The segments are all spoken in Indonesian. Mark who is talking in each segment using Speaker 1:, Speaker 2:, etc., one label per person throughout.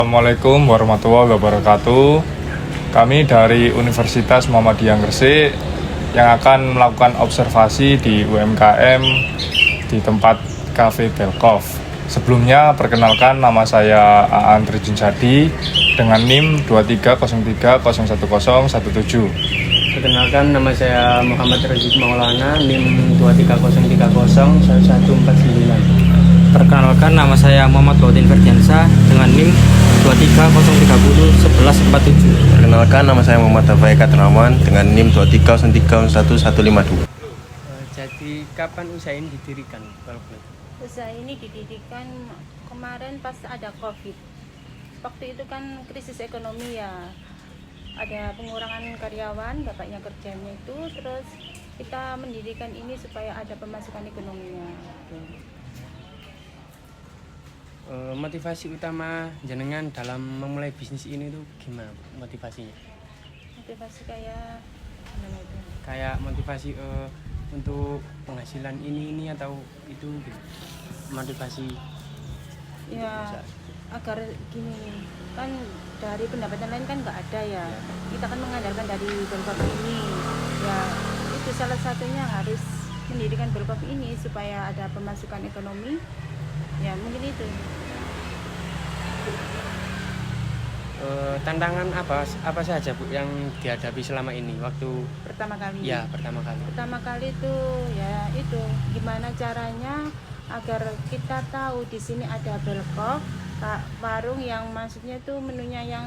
Speaker 1: Assalamualaikum warahmatullahi wabarakatuh. Kami dari Universitas Muhammadiyah Gresik yang akan melakukan observasi di UMKM di tempat Cafe Belkov. Sebelumnya perkenalkan, nama saya Aan Trijunsyadi dengan NIM 2303010117.
Speaker 2: Perkenalkan, nama saya Muhammad Razik Maulana, NIM 2303011449.
Speaker 3: Perkenalkan, nama saya Muhammad Bautin Ferdiansa dengan NIM 2303301147.
Speaker 4: Perkenalkan, nama saya Muhammad Hafaika Terawan dengan NIM 23031152.
Speaker 2: Jadi kapan usaha ini didirikan?
Speaker 5: Usaha ini didirikan kemarin pas ada COVID. Waktu itu kan krisis ekonomi ya, ada pengurangan karyawan, bapaknya kerjanya itu, terus kita mendirikan ini supaya ada pemasukan ekonominya.
Speaker 2: Motivasi utama jenengan dalam memulai bisnis ini tuh gimana motivasinya?
Speaker 5: Motivasi kayak gimana itu?
Speaker 2: Kayak motivasi untuk penghasilan ini atau itu gitu. Motivasi
Speaker 5: Ya agar gini, kan dari pendapatan lain kan nggak ada ya. Kita kan mengandalkan dari Belkov ini. Ya itu salah satunya, harus mendirikan Belkov ini supaya ada pemasukan ekonomi. Ya mungkin itu.
Speaker 2: Tantangan apa saja Bu yang dihadapi selama ini waktu
Speaker 5: Pertama kali.
Speaker 2: pertama kali
Speaker 5: Itu ya itu gimana caranya agar kita tahu di sini ada Belkov, warung yang maksudnya itu menunya yang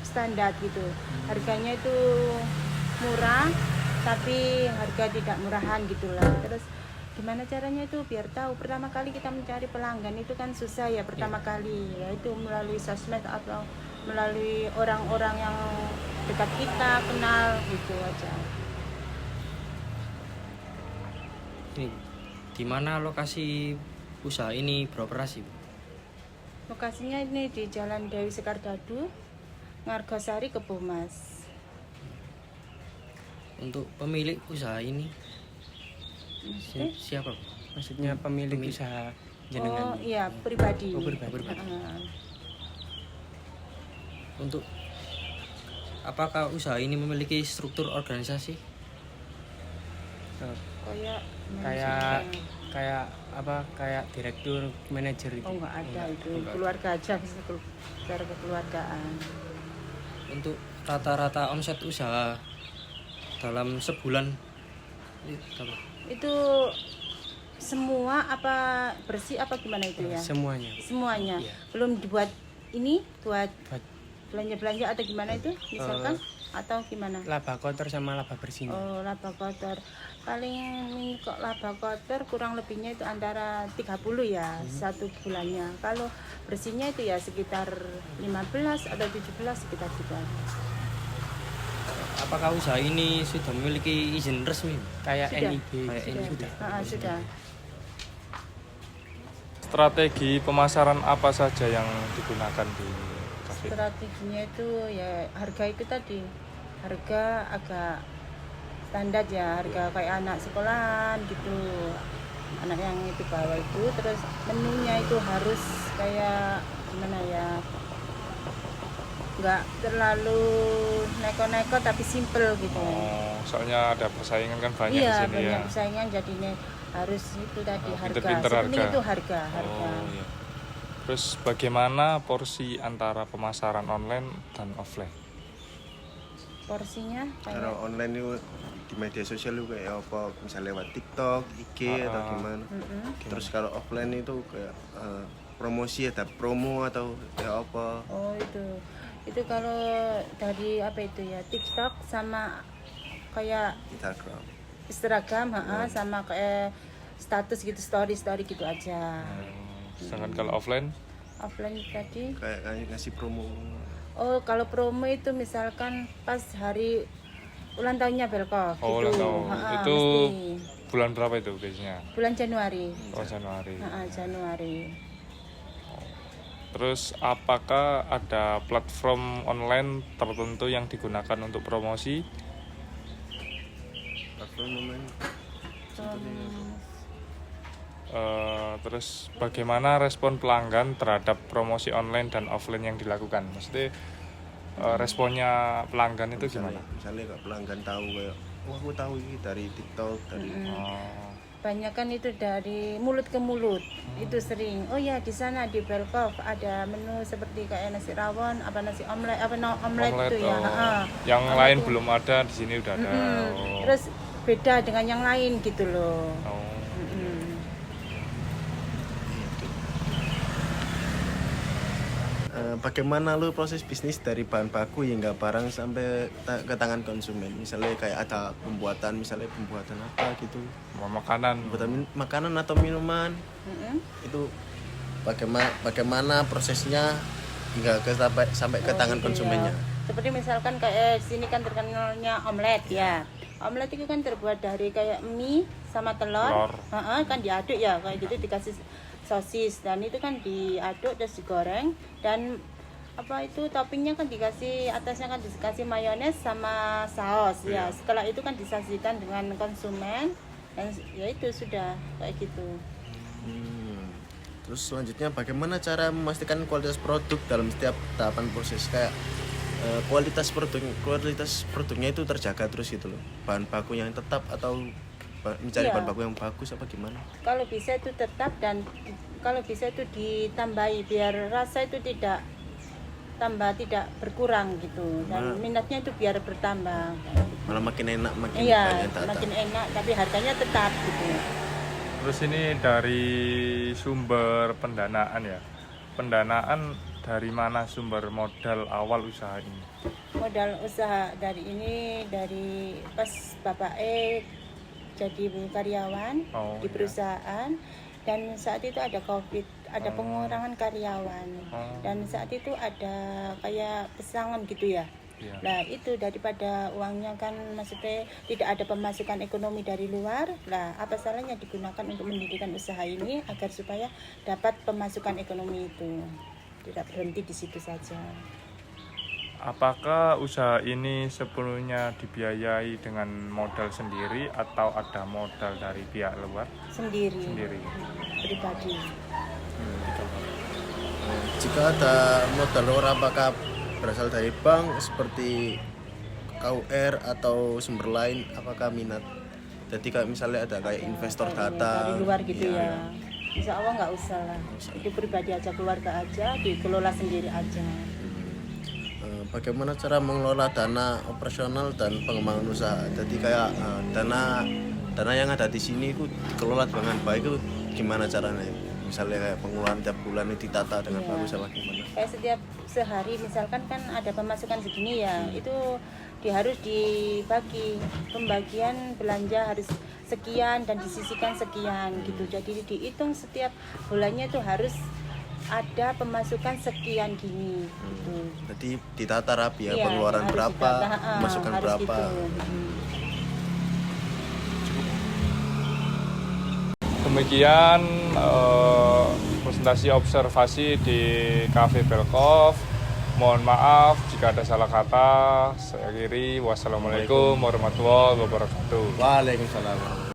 Speaker 5: standar gitu. Harganya itu murah tapi harga tidak murahan gitulah. Terus gimana caranya itu biar tahu. Pertama kali kita mencari pelanggan itu kan susah ya pertama kali, yaitu melalui sosmed atau melalui orang-orang yang dekat kita kenal gitu aja.
Speaker 3: Ini di mana lokasi usaha ini beroperasi, Bu?
Speaker 5: Lokasinya ini di Jalan Dewi Sekar Dadu, Ngargasari, Kebomas.
Speaker 3: Untuk pemilik usaha ini siapa, Bu?
Speaker 2: maksudnya pemilik usaha jenengan.
Speaker 5: Oh iya, pribadi.
Speaker 2: Oh, pribadi.
Speaker 3: Untuk apakah usaha ini memiliki struktur organisasi?
Speaker 2: Kayak direktur, manajer itu.
Speaker 5: Oh enggak ada itu, keluarga aja, secara kekeluargaan.
Speaker 3: Untuk rata-rata omset usaha dalam sebulan itu apa?
Speaker 5: Itu semua apa bersih apa gimana itu ya?
Speaker 2: Semuanya.
Speaker 5: Semuanya.
Speaker 2: Iya.
Speaker 5: Belum dibuat ini buat
Speaker 2: Buat
Speaker 5: belanja-belanja atau gimana itu misalkan atau gimana?
Speaker 2: laba kotor sama laba bersihnya.
Speaker 5: Oh, laba kotor. Paling kok laba kotor kurang lebihnya itu antara 30 ya satu bulannya. Kalau bersihnya itu ya sekitar 15 atau 17 sekitar gitu.
Speaker 3: Apakah usaha ini sudah memiliki izin resmi?
Speaker 2: Kayak
Speaker 5: Sudah.
Speaker 2: NIB.
Speaker 3: Kayak ini
Speaker 2: Sudah.
Speaker 5: Sudah.
Speaker 1: Strategi pemasaran apa saja yang digunakan di kafe?
Speaker 5: Strateginya itu ya harga itu tadi, harga agak standar ya, harga kayak anak sekolahan gitu, anak yang itu bawah itu. Terus menunya itu harus kayak gimana ya, nggak terlalu neko-neko tapi simple gitu.
Speaker 1: Oh, soalnya ada persaingan kan banyak di
Speaker 5: Iya,
Speaker 1: sini
Speaker 5: banyak
Speaker 1: ya.
Speaker 5: persaingan, jadinya harus itu tadi harga.
Speaker 1: Pinter-pinter
Speaker 5: Sepenting
Speaker 1: harga.
Speaker 5: itu harga.
Speaker 1: Oh, iya. Terus bagaimana porsi antara pemasaran online dan offline?
Speaker 5: Porsinya
Speaker 4: Kalau
Speaker 5: kayak
Speaker 4: online itu di media sosial itu kayak apa? Misalnya lewat TikTok, IG atau gimana? Terus kalau offline itu kayak promosi, ada promo atau kayak apa?
Speaker 5: oh itu kalau dari apa itu ya, TikTok sama kayak
Speaker 4: Instagram.
Speaker 5: Instagram, sama kayak status gitu, story gitu aja.
Speaker 1: Sedangkan kalau offline?
Speaker 5: Offline tadi,
Speaker 4: Kayak ngasih promo.
Speaker 5: oh kalau promo itu misalkan pas hari ulang tahunnya Belkov
Speaker 1: Oh,
Speaker 5: gitu.
Speaker 1: ulang tahun. Itu
Speaker 5: Mesti.
Speaker 1: bulan berapa itu biasanya?
Speaker 5: Bulan Januari.
Speaker 1: Oh, Januari.
Speaker 5: Januari.
Speaker 1: Terus apakah ada platform online tertentu yang digunakan untuk promosi?
Speaker 4: Platform namanya.
Speaker 1: Terus bagaimana respon pelanggan terhadap promosi online dan offline yang dilakukan? Maksudnya responnya pelanggan itu gimana?
Speaker 4: Misalnya kalau pelanggan tahu kayak, wah aku tahu ini dari TikTok, dari
Speaker 1: Oh,
Speaker 5: Banyak kan itu dari mulut ke mulut. Itu sering. Oh ya, di sana di Belkov ada menu seperti kayak nasi rawon, apa nasi omelet, apa no, omelet
Speaker 1: omelet,
Speaker 5: itu ya.
Speaker 1: oh.
Speaker 5: Ha-ha.
Speaker 1: Yang
Speaker 5: Omelet
Speaker 1: lain
Speaker 5: itu.
Speaker 1: belum ada, di sini udah ada. Oh.
Speaker 5: Terus beda dengan yang lain gitu loh.
Speaker 1: Oh.
Speaker 5: Mm-mm.
Speaker 4: bagaimana lu proses bisnis dari bahan baku hingga barang sampai ke tangan konsumen? Misalnya kayak ada pembuatan, misalnya pembuatan apa gitu,
Speaker 1: Mau makanan.
Speaker 4: pembuatan makanan atau minuman,
Speaker 5: Mm-mm.
Speaker 4: itu bagaimana prosesnya hingga sampai ke
Speaker 5: Oh,
Speaker 4: tangan
Speaker 5: gitu
Speaker 4: konsumennya?
Speaker 5: ya. Seperti misalkan kayak sini kan terkenalnya omelet ya. Omelet itu kan terbuat dari kayak mie sama telur.
Speaker 1: Telur.
Speaker 5: Kan diaduk ya kayak gitu, dikasih sosis dan itu kan diaduk terus digoreng, dan apa itu toppingnya kan dikasih, atasnya kan dikasih mayones sama saus ya. Setelah itu kan disajikan dengan konsumen dan ya itu sudah kayak gitu.
Speaker 4: Terus selanjutnya bagaimana cara memastikan kualitas produk dalam setiap tahapan proses, kayak kualitas produknya itu terjaga terus gitu loh, bahan baku yang tetap atau mencari
Speaker 5: Iya.
Speaker 4: bahan baku yang bagus apa gimana?
Speaker 5: Kalau bisa itu tetap, dan kalau bisa itu ditambahi biar rasa itu tidak berkurang gitu, dan minatnya itu biar bertambah.
Speaker 4: Malah makin enak, makin
Speaker 5: Iya,
Speaker 4: banyak tata.
Speaker 5: makin enak tapi harganya tetap gitu.
Speaker 1: Terus ini dari sumber pendanaan ya. Pendanaan dari mana sumber modal awal usaha ini?
Speaker 5: Modal usaha dari pas Bapak jadi karyawan
Speaker 1: Oh,
Speaker 5: di
Speaker 1: iya.
Speaker 5: perusahaan, dan saat itu ada COVID, ada pengurangan karyawan,
Speaker 1: Oh.
Speaker 5: dan saat itu ada kayak pesangon gitu ya.
Speaker 1: Iya.
Speaker 5: Nah itu daripada uangnya kan maksudnya tidak ada pemasukan ekonomi dari luar, lah apa salahnya digunakan untuk mendirikan usaha ini agar supaya dapat pemasukan ekonomi itu, tidak berhenti di situ saja.
Speaker 1: Apakah usaha ini sepenuhnya dibiayai dengan modal sendiri atau ada modal dari pihak luar?
Speaker 5: Sendiri. Pribadi.
Speaker 4: Jika ada modal luar, apakah berasal dari bank seperti KUR atau sumber lain, apakah minat? Jadi kayak misalnya ada kayak investor data
Speaker 5: Dari luar gitu
Speaker 4: iya,
Speaker 5: ya. Insya Allah nggak usah lah. Itu pribadi aja, keluarga aja, dikelola sendiri aja.
Speaker 4: Bagaimana cara mengelola dana operasional dan pengembangan usaha? Jadi kayak dana yang ada di sini itu dikelola dengan baik, itu gimana caranya? Misalnya kayak pengeluaran tiap bulan itu ditata dengan
Speaker 5: Iya.
Speaker 4: bagus apa gimana?
Speaker 5: Kayak setiap sehari misalkan kan ada pemasukan segini ya, itu harus dibagi, pembagian belanja harus sekian dan disisihkan sekian gitu. Jadi dihitung setiap bulannya itu harus ada pemasukan sekian gini gitu.
Speaker 4: Jadi ditata rapi ya,
Speaker 5: Iya,
Speaker 4: pengeluaran
Speaker 5: harus
Speaker 4: berapa,
Speaker 5: ditata,
Speaker 4: pemasukan
Speaker 5: harus
Speaker 4: berapa.
Speaker 5: gitu.
Speaker 1: Demikian presentasi observasi di Cafe Belkov. Mohon maaf jika ada salah kata. Saya akhiri. Wassalamualaikum warahmatullahi wabarakatuh.
Speaker 4: Waalaikumsalam.